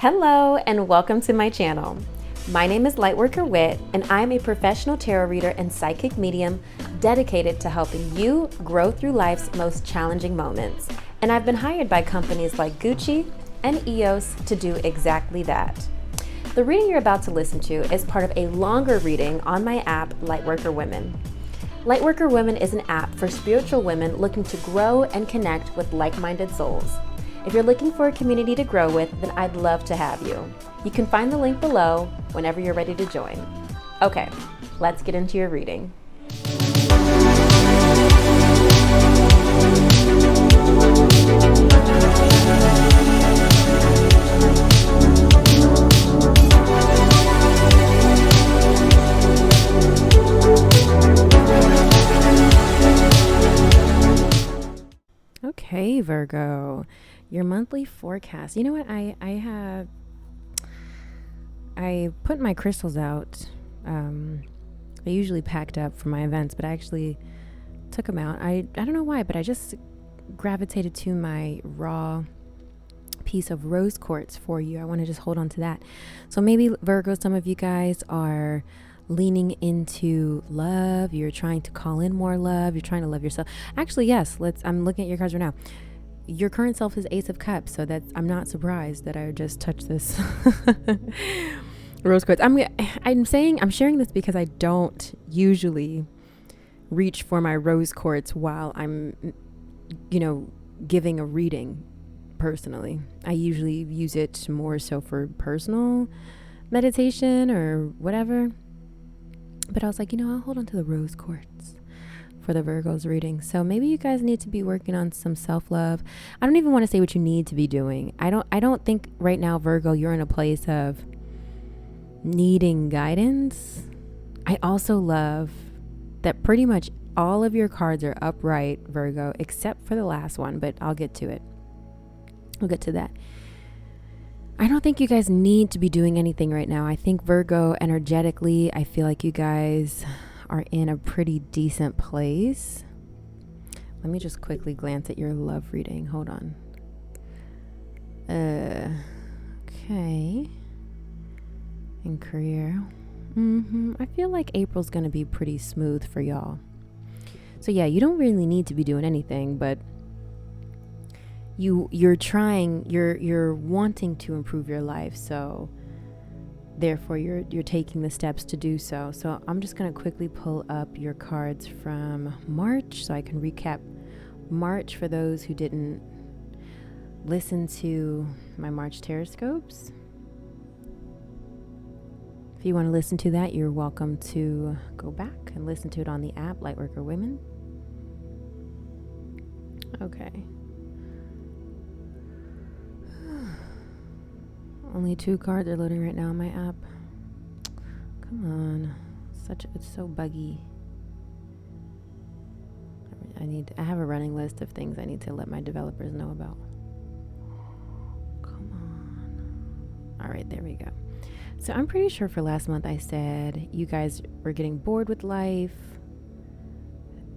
Hello and welcome to my channel. My name is Lightworker Whit and I'm a professional tarot reader and psychic medium dedicated to helping you grow through life's most challenging moments. And I've been hired by companies like Gucci and EOS to do exactly that. The reading you're about to listen to is part of a longer reading on my app, Lightworker Women. Lightworker Women is an app for spiritual women looking to grow and connect with like-minded souls. If you're looking for a community to grow with, then I'd love to have you. You can find the link below whenever you're ready to join. Okay, let's get into your reading. Okay, Virgo, your monthly forecast. You know what? I put my crystals out. They usually packed up for my events, but I actually took them out. I don't know why, but I just gravitated to my raw piece of rose quartz for you. I want to just hold on to that. So maybe Virgo, some of you guys are leaning into love. You're trying to call in more love. You're trying to love yourself. Actually, yes, I'm looking at your cards right now. Your current self is Ace of Cups, so I'm not surprised that I just touched this rose quartz. I'm sharing this because I don't usually reach for my rose quartz while I'm, giving a reading personally. I usually use it more so for personal meditation or whatever. But I was like, I'll hold on to the rose quartz for the Virgos reading. So maybe you guys need to be working on some self-love. I don't even want to say what you need to be doing. I don't think right now, Virgo, you're in a place of needing guidance. I also love that pretty much all of your cards are upright, Virgo, except for the last one, but I'll get to it. We'll get to that. I don't think you guys need to be doing anything right now. I think Virgo, energetically, I feel like you guys are in a pretty decent place. Let me just quickly glance at your love reading. Hold on. Okay. In career. I feel like April's going to be pretty smooth for y'all. So yeah, you don't really need to be doing anything, but you're trying, you're wanting to improve your life, so therefore you're taking the steps to do so. So I'm just going to quickly pull up your cards from March so I can recap March for those who didn't listen to my March Tarotoscopes. If you want to listen to that, you're welcome to go back and listen to it on the app, Lightworker Women. Okay. Only 2 cards are loading right now on my app. Come on. It's so buggy. I have a running list of things I need to let my developers know about. Come on. All right, there we go. So I'm pretty sure for last month I said you guys were getting bored with life.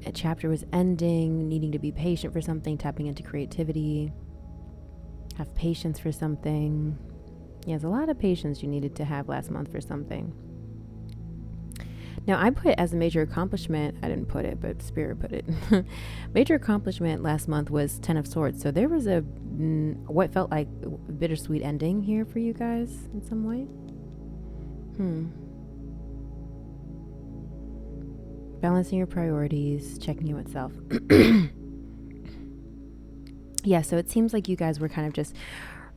A chapter was ending, needing to be patient for something, tapping into creativity, have patience for something. Yes, a lot of patience you needed to have last month for something. Now, I put as a major accomplishment, I didn't put it, but Spirit put it. Major accomplishment last month was 10 of Swords. So there was what felt like a bittersweet ending here for you guys in some way. Balancing your priorities, checking in with self. Yeah, so it seems like you guys were kind of just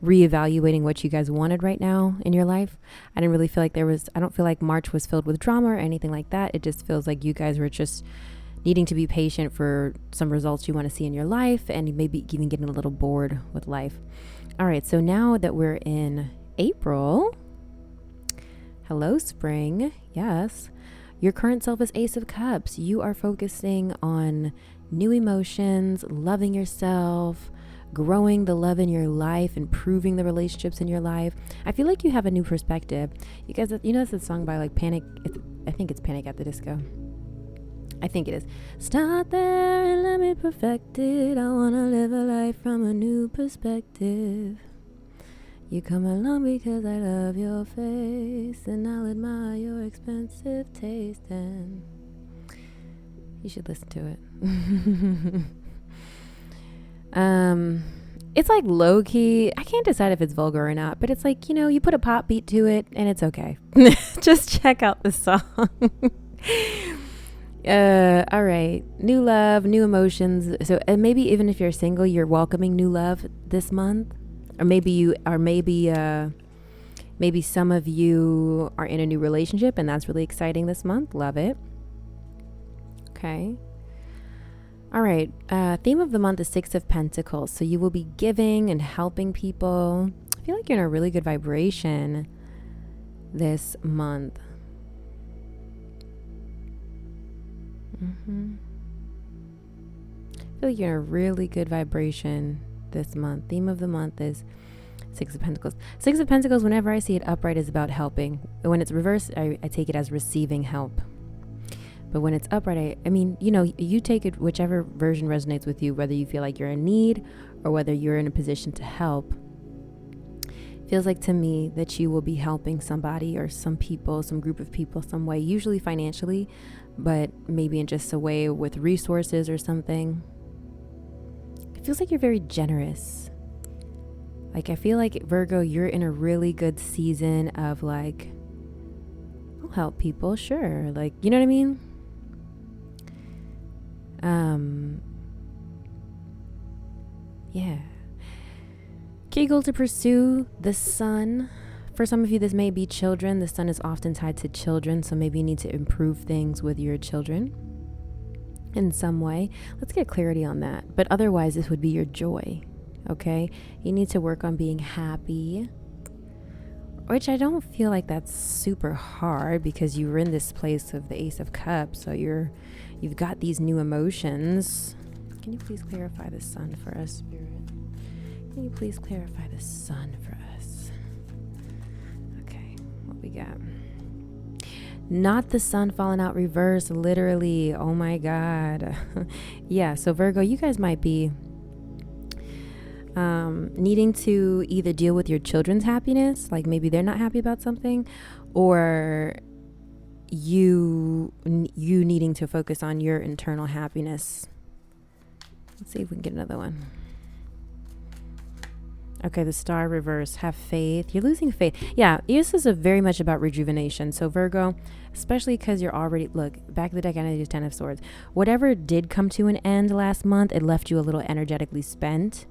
reevaluating what you guys wanted right now in your life. I didn't really feel like I don't feel like March was filled with drama or anything like that. It just feels like you guys were just needing to be patient for some results you want to see in your life and maybe even getting a little bored with life. All right, so now that we're in April, hello, spring. Yes, your current self is Ace of Cups. You are focusing on new emotions, loving yourself, growing the love in your life, improving the relationships in your life. I feel like you have a new perspective. You guys, it's a song by I think it's Panic at the Disco. I think it is. Start there and let me perfect it. I want to live a life from a new perspective. You come along because I love your face, and I'll admire your expensive taste, and you should listen to it. It's like low key. I can't decide if it's vulgar or not, but it's like, you put a pop beat to it and it's okay. Just check out the song. All right. New love, new emotions. So maybe even if you're single, you're welcoming new love this month. Or maybe maybe some of you are in a new relationship and that's really exciting this month. Love it. Okay. All right. Theme of the month is Six of Pentacles. So you will be giving and helping people. I feel like you're in a really good vibration this month. I feel like you're in a really good vibration this month. Theme of the month is Six of Pentacles. Six of Pentacles, whenever I see it upright, is about helping. When it's reversed, I take it as receiving help. But when it's upright, I mean, you take it whichever version resonates with you, whether you feel like you're in need or whether you're in a position to help. Feels like to me that you will be helping somebody or some people, some group of people, some way, usually financially, but maybe in just a way with resources or something. It feels like you're very generous. Like, I feel like, Virgo, you're in a really good season of like, I'll help people, sure. Like, you know what I mean? Yeah. Key goal to pursue the sun. For some of you, this may be children. The sun is often tied to children, so maybe you need to improve things with your children in some way. Let's get clarity on that. But otherwise, this would be your joy, okay? You need to work on being happy, which I don't feel like that's super hard because you were in this place of the Ace of Cups, so you've got these new emotions. Can you please clarify the sun for us, Spirit? Can you please clarify the sun for us? Okay, what we got? Not the sun falling out reverse, literally. Oh my God. Yeah, so Virgo, you guys might be needing to either deal with your children's happiness, like maybe they're not happy about something, or you needing to focus on your internal happiness. Let's see if we can get another one. Okay, the star reverse. Have faith. You're losing faith. Yeah, this is very much about rejuvenation. So Virgo, especially because you're already, look, back of the deck, energy is 10 of Swords. Whatever did come to an end last month, it left you a little energetically spent.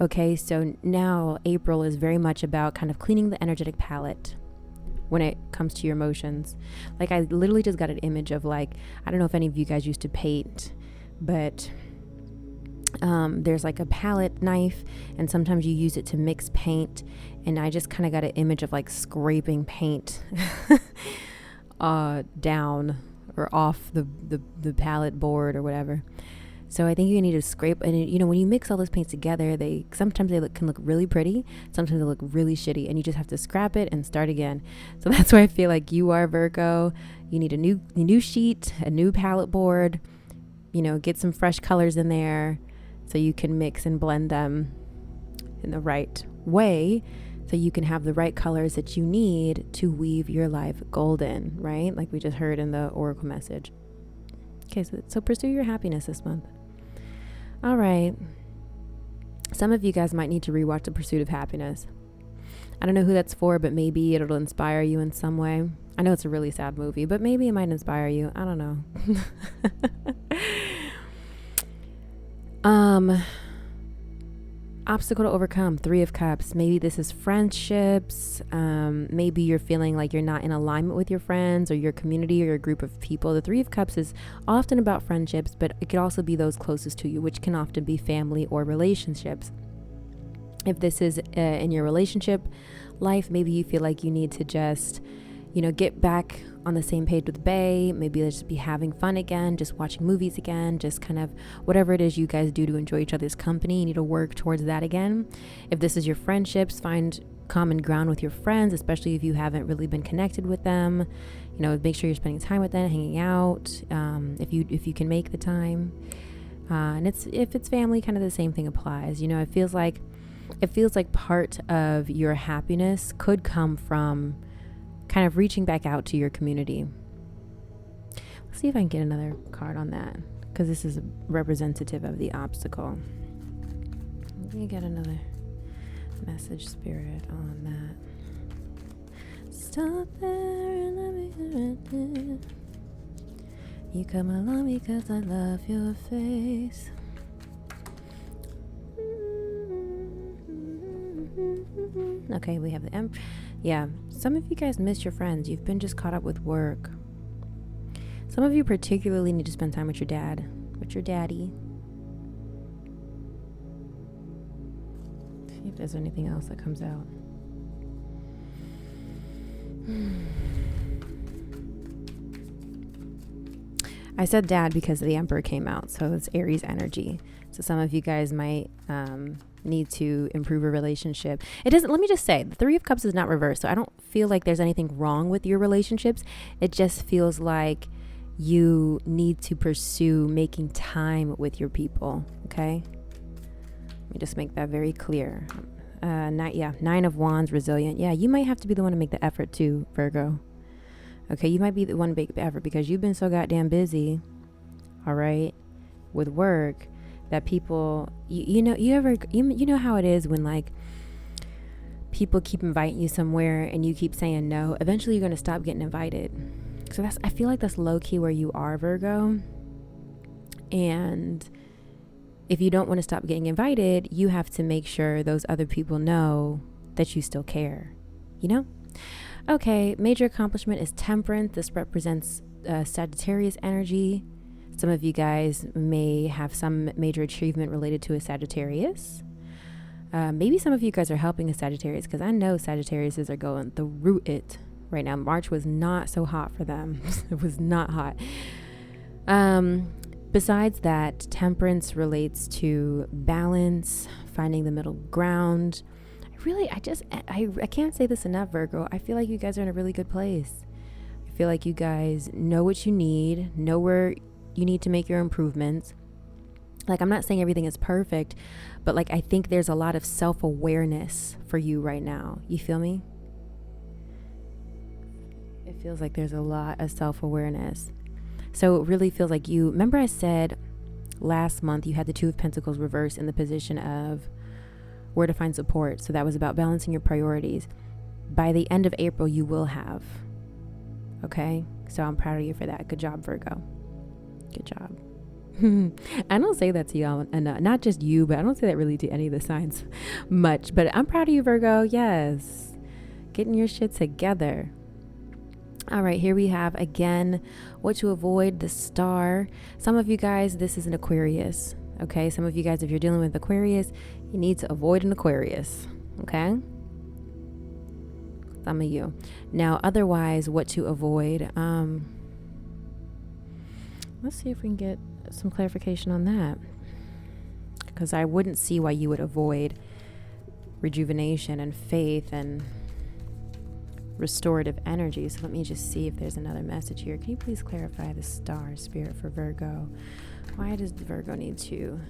Okay, so now April is very much about kind of cleaning the energetic palette when it comes to your emotions. Like, I literally just got an image of, like, I don't know if any of you guys used to paint, but there's like a palette knife and sometimes you use it to mix paint, and I just kind of got an image of like scraping paint down or off the palette board or whatever. So I think you need to scrape, and when you mix all those paints together, sometimes they can look really pretty, sometimes they look really shitty, and you just have to scrap it and start again. So that's why I feel like you are, Virgo. You need a new sheet, a new palette board, get some fresh colors in there so you can mix and blend them in the right way, so you can have the right colors that you need to weave your life golden, right? Like we just heard in the oracle message. Okay, so pursue your happiness this month. All right. Some of you guys might need to rewatch The Pursuit of Happiness. I don't know who that's for, but maybe it'll inspire you in some way. I know it's a really sad movie, but maybe it might inspire you. I don't know. Obstacle to overcome, 3 of Cups. Maybe this is friendships. Maybe you're feeling like you're not in alignment with your friends or your community or your group of people. The 3 of Cups is often about friendships, but it could also be those closest to you, which can often be family or relationships. If this is in your relationship life, maybe you feel like you need to just, get back on the same page with Bae. Maybe just be having fun again, just watching movies again, just kind of whatever it is you guys do to enjoy each other's company. You need to work towards that again. If this is your friendships, find common ground with your friends, especially if you haven't really been connected with them. Make sure you're spending time with them, hanging out, if you can make the time. And if it's family, kind of the same thing applies. It feels like it feels like part of your happiness could come from kind of reaching back out to your community. Let's see if I can get another card on that, because this is representative of the obstacle. Let me get another message, Spirit, on that. Stop there and let me right there. You come along because I love your face. Okay, we have the Emperor. Yeah, some of you guys miss your friends. You've been just caught up with work. Some of you particularly need to spend time with your dad, with your daddy. See if there's anything else that comes out. I said dad because the Emperor came out, so it's Aries energy. So some of you guys might need to improve a relationship. It doesn't, let me just say, the Three of Cups is not reversed, so I don't feel like there's anything wrong with your relationships. It just feels like you need to pursue making time with your people, okay? Let me just make that very clear. Nine of Wands, resilient. Yeah, you might have to be the one to make the effort too, Virgo. Okay, you might be the one to make the effort because you've been so goddamn busy, all right, with work, that people, you know how it is when like people keep inviting you somewhere and you keep saying no. Eventually you're going to stop getting invited. So I feel like that's low key where you are, Virgo. And if you don't want to stop getting invited, you have to make sure those other people know that you still care, you know? Okay, major accomplishment is Temperance. This represents Sagittarius energy. Some of you guys may have some major achievement related to a Sagittarius. Maybe some of you guys are helping a Sagittarius, because I know Sagittariuses are going through it right now. March was not so hot for them. It was not hot. Besides that, Temperance relates to balance, finding the middle ground. I can't say this enough, Virgo. I feel like you guys are in a really good place. I feel like you guys know what you need, know where you need to make your improvements. Like, I'm not saying everything is perfect, but like, I think there's a lot of self-awareness for you right now. You feel me? It feels like there's a lot of self-awareness. So it really feels like you, remember I said last month you had the Two of Pentacles reversed in the position of where to find support. So that was about balancing your priorities. By the end of April, you will have. Okay? So I'm proud of you for that. Good job, Virgo. Good job. I don't say that to y'all, and not just you, but I don't say that really to any of the signs much. But I'm proud of you, Virgo. Yes. Getting your shit together. All right, here we have again what to avoid, the Star. Some of you guys, this is an Aquarius. Okay, some of you guys, if you're dealing with Aquarius, you need to avoid an Aquarius. Okay, some of you. Now, otherwise, what to avoid? Let's see if we can get some clarification on that, because I wouldn't see why you would avoid rejuvenation and faith and restorative energy. So let me just see if there's another message here. Can you please clarify the Star, Spirit, for Virgo? Why does Virgo need to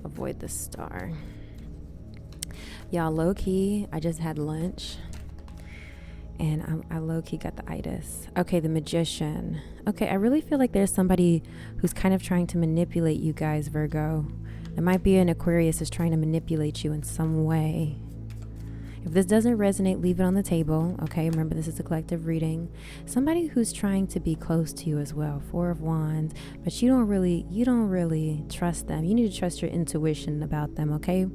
avoid the Star? Y'all, low-key, I just had lunch and I low-key got the itis. Okay, the Magician. Okay, I really feel like there's somebody who's kind of trying to manipulate you guys, Virgo. It might be an Aquarius is trying to manipulate you in some way. If this doesn't resonate, leave it on the table. Okay, remember, this is a collective reading. Somebody who's trying to be close to you as well. Four of Wands, but you don't really trust them. You need to trust your intuition about them, okay,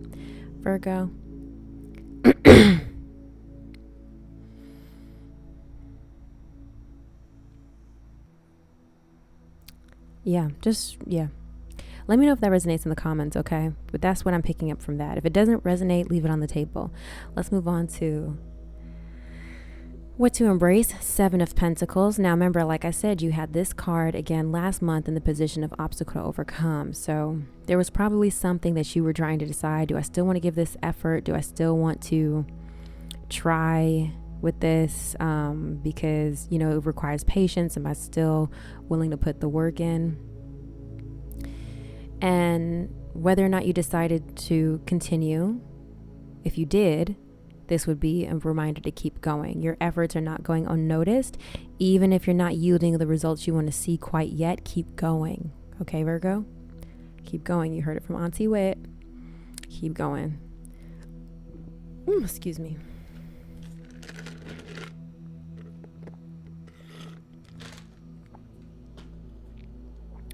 Virgo? Yeah. Let me know if that resonates in the comments, okay? But that's what I'm picking up from that. If it doesn't resonate, leave it on the table. Let's move on to what to embrace. Seven of Pentacles. Now, remember, like I said, you had this card again last month in the position of obstacle to overcome. So there was probably something that you were trying to decide. Do I still want to give this effort? Do I still want to try with this? Because, you know, it requires patience. Am I still willing to put the work in? And whether or not you decided to continue, if you did, this would be a reminder to keep going. Your efforts are not going unnoticed. Even if you're not yielding the results you want to see quite yet, keep going. Okay, Virgo? Keep going. You heard it from Auntie Whit. Keep going. Excuse me.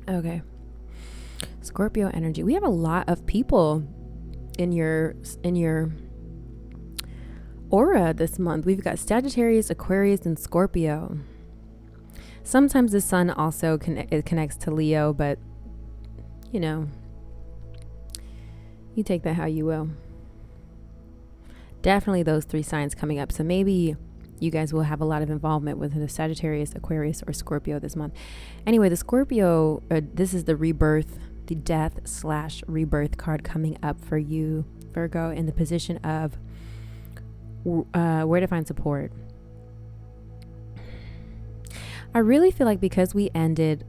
Okay. Scorpio energy. We have a lot of people in your aura this month. We've got Sagittarius, Aquarius, and Scorpio. Sometimes the sun also it connects to Leo, but you know, you take that how you will. Definitely those 3 signs coming up. So maybe you guys will have a lot of involvement with the Sagittarius, Aquarius, or Scorpio this month. Anyway, the Scorpio, this is the rebirth, the death/rebirth card coming up for you, Virgo, in the position of where to find support. I really feel like because we ended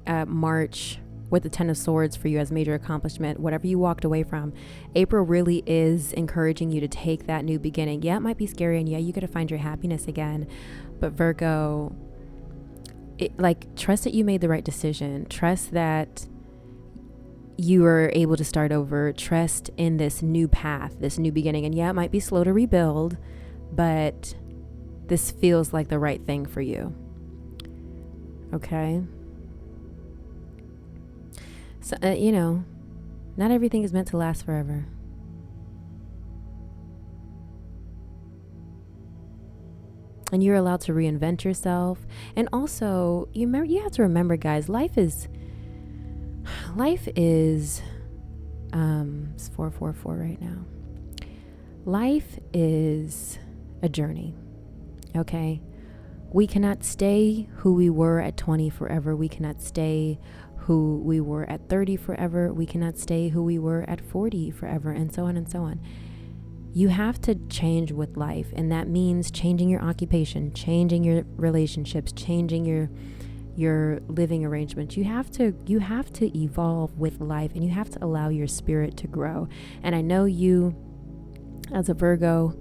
March with the 10 of Swords for you as major accomplishment, whatever you walked away from, April really is encouraging you to take that new beginning. Yeah, it might be scary, and yeah, you got to find your happiness again. But Virgo, trust that you made the right decision. Trust that you are able to start over. Trust in this new path, this new beginning. And yeah, it might be slow to rebuild, but this feels like the right thing for you. Okay? So, not everything is meant to last forever. And you're allowed to reinvent yourself. And also, you have to remember, guys, life is it's 444 right now. Life is a journey. Okay? We cannot stay who we were at 20 forever. We cannot stay who we were at 30 forever. We cannot stay who we were at 40 forever, and so on and so on. You have to change with life, and that means changing your occupation, changing your relationships, changing your living arrangements. You have to evolve with life, and you have to allow your spirit to grow. And I know you, as a Virgo,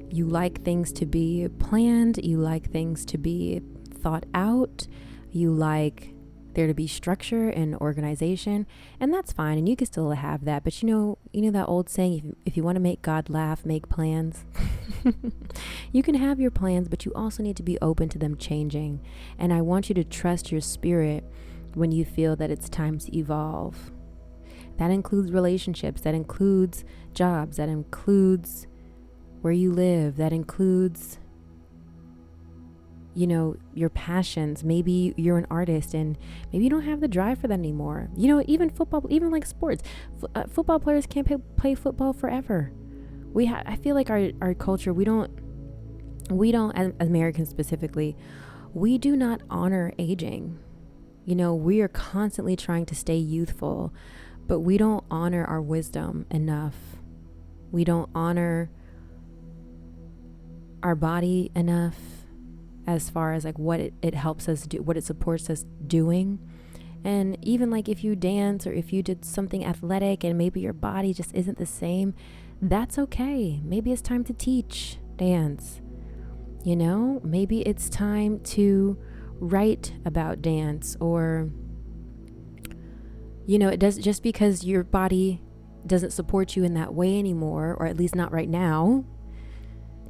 you like things to be planned, you like things to be thought out, you like there to be structure and organization, and that's fine, and you can still have that. But you know that old saying, if you want to make God laugh, make plans. You can have your plans, but you also need to be open to them changing. And I want you to trust your spirit when you feel that it's time to evolve. That includes relationships, that includes jobs, that includes where you live, that includes your passions. Maybe you're an artist and maybe you don't have the drive for that anymore. Even football, even like sports, football players can't play football forever. I feel like our culture, we don't, as Americans specifically, we do not honor aging. We are constantly trying to stay youthful, but we don't honor our wisdom enough. We don't honor our body enough, as far as like what it helps us do, what it supports us doing. And even like if you dance or if you did something athletic and maybe your body just isn't the same, that's okay. Maybe it's time to teach dance. Maybe it's time to write about dance, or it does, just because your body doesn't support you in that way anymore, or at least not right now,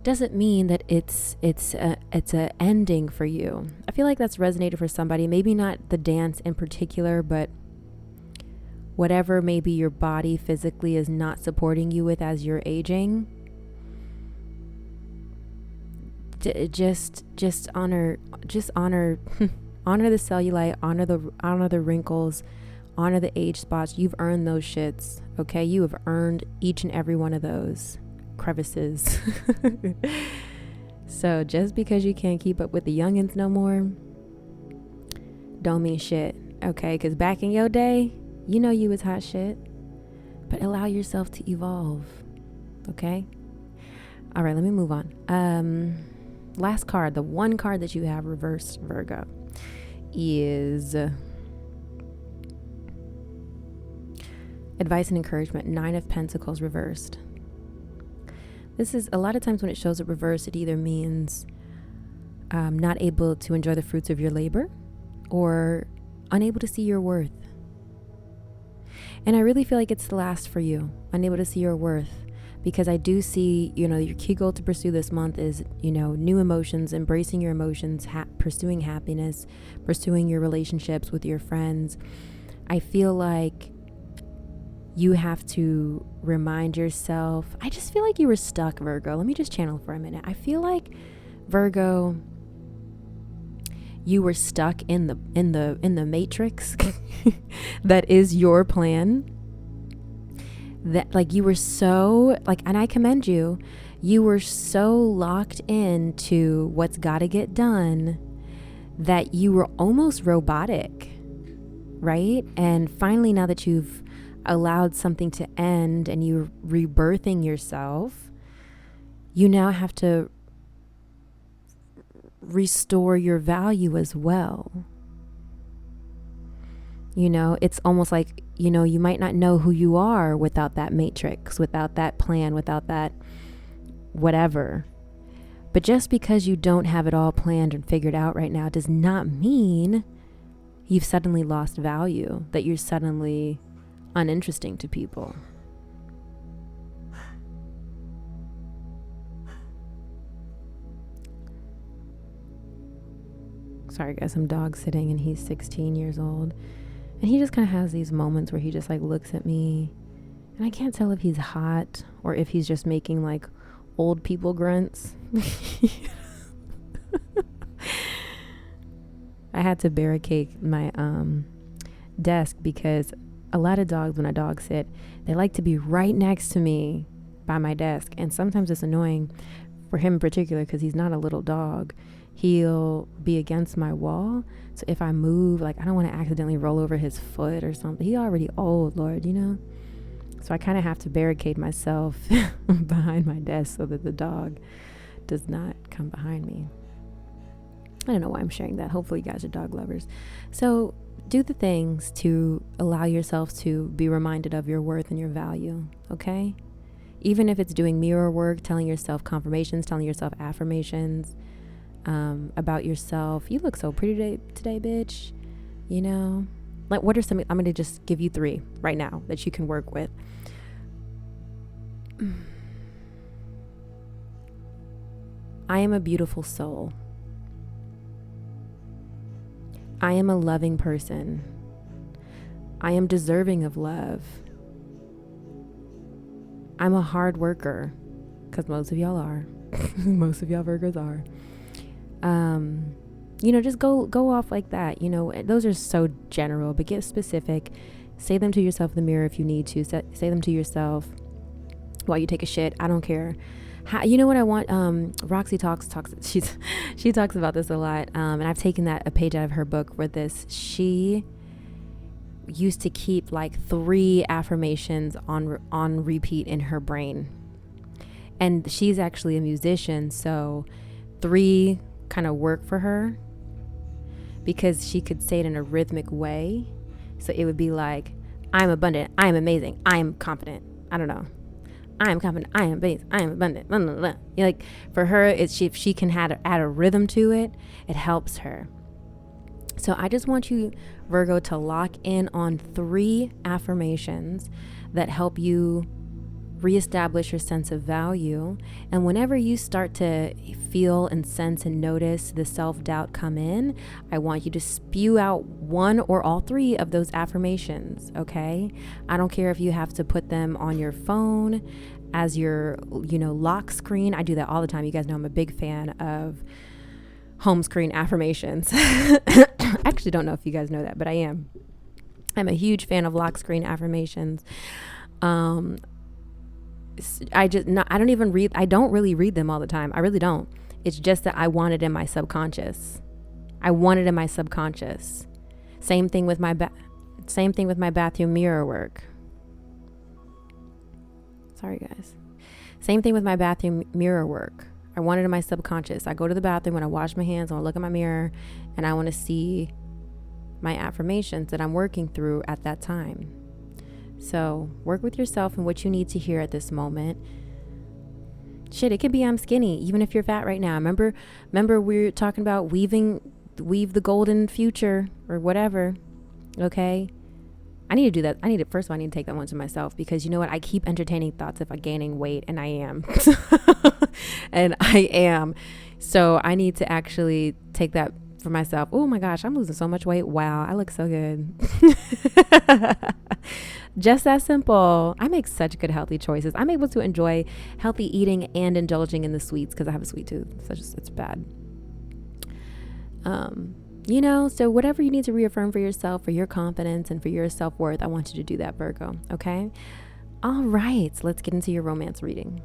doesn't mean that it's a ending for you. I feel like that's resonated for somebody. Maybe not the dance in particular, but whatever maybe your body physically is not supporting you with as you're aging. Just honor honor the cellulite, honor the wrinkles, honor the age spots. You've earned those shits. Okay, you have earned each and every one of those crevices. So just because you can't keep up with the youngins no more, don't mean shit. Okay, because back in your day, you was hot shit. But allow yourself to evolve. Okay. All right, let me move on. Last card, the one card that you have reversed, Virgo, is advice and encouragement. 9 of Pentacles reversed. This is a lot of times when it shows up reverse, it either means not able to enjoy the fruits of your labor or unable to see your worth. And I really feel like it's the last for you, unable to see your worth, because I do see, your key goal to pursue this month is, new emotions, embracing your emotions, pursuing happiness, pursuing your relationships with your friends. I feel like you have to remind yourself. I just feel like you were stuck, Virgo. Let me just channel for a minute. I feel like, Virgo, you were stuck in the matrix that is your plan. That like you were so like, and I commend you. You were so locked into what's got to get done that you were almost robotic, right? And finally, now that you've allowed something to end and you're rebirthing yourself, you now have to restore your value as well. It's almost like, you might not know who you are without that matrix, without that plan, without that whatever. But just because you don't have it all planned and figured out right now does not mean you've suddenly lost value, that you're suddenly uninteresting to people. Sorry guys, I'm dog sitting and he's 16 years old. And he just kind of has these moments where he just like looks at me and I can't tell if he's hot or if he's just making like old people grunts. I had to barricade my desk because a lot of dogs, when I dog sit, they like to be right next to me by my desk. And sometimes it's annoying for him in particular because he's not a little dog. He'll be against my wall. So if I move, like I don't want to accidentally roll over his foot or something. He already old, Lord, So I kind of have to barricade myself behind my desk so that the dog does not come behind me. I don't know why I'm sharing that. Hopefully you guys are dog lovers. So do the things to allow yourself to be reminded of your worth and your value, okay? Even if it's doing mirror work, telling yourself confirmations, telling yourself affirmations, about yourself. You look so pretty today, bitch. Like what are some, I'm going to just give you 3 right now that you can work with. I am a beautiful soul. I am a loving person. I am deserving of love. I'm a hard worker, because most of y'all are. Most of y'all Virgos are. Just go off like that. Those are so general, but get specific. Say them to yourself in the mirror if you need to. Say them to yourself while you take a shit. I don't care. What I want? Roxy talks. She talks about this a lot. And I've taken a page out of her book for this. She used to keep like 3 affirmations on repeat in her brain. And she's actually a musician, so 3 kind of work for her because she could say it in a rhythmic way. So it would be like, I'm abundant, I am amazing, I am confident. I don't know. I am confident, I am amazing, I am abundant. Blah, blah, blah. Like for her, it's if she can add a rhythm to it, it helps her. So I just want you, Virgo, to lock in on 3 affirmations that help you reestablish your sense of value. And whenever you start to feel and sense and notice the self-doubt come in, I want you to spew out 1 or all 3 of those affirmations, okay? I don't care if you have to put them on your phone as your, lock screen. I do that all the time. You guys know I'm a big fan of home screen affirmations. I actually don't know if you guys know that, but I am. I'm a huge fan of lock screen affirmations. I don't really read them all the time. I really don't. It's just that I want it in my subconscious. Same thing with my bathroom mirror work. Sorry guys. Same thing with my bathroom mirror work. I want it in my subconscious. I go to the bathroom when I wash my hands, I want to look in my mirror and I want to see my affirmations that I'm working through at that time. So work with yourself and what you need to hear at this moment. Shit, it could be I'm skinny, even if you're fat right now. Remember we were talking about weave the golden future or whatever. Okay. I need to do that. First of all, I need to take that one to myself, because you know what? I keep entertaining thoughts of gaining weight, and I am. And I am. So I need to actually take that for myself. Oh my gosh, I'm losing so much weight. Wow, I look so good. Just that simple. I make such good healthy choices. I'm able to enjoy healthy eating and indulging in the sweets because I have a sweet tooth. So it's bad. So whatever you need to reaffirm for yourself, for your confidence and for your self-worth, I want you to do that, Virgo. Okay. All right. Let's get into your romance reading.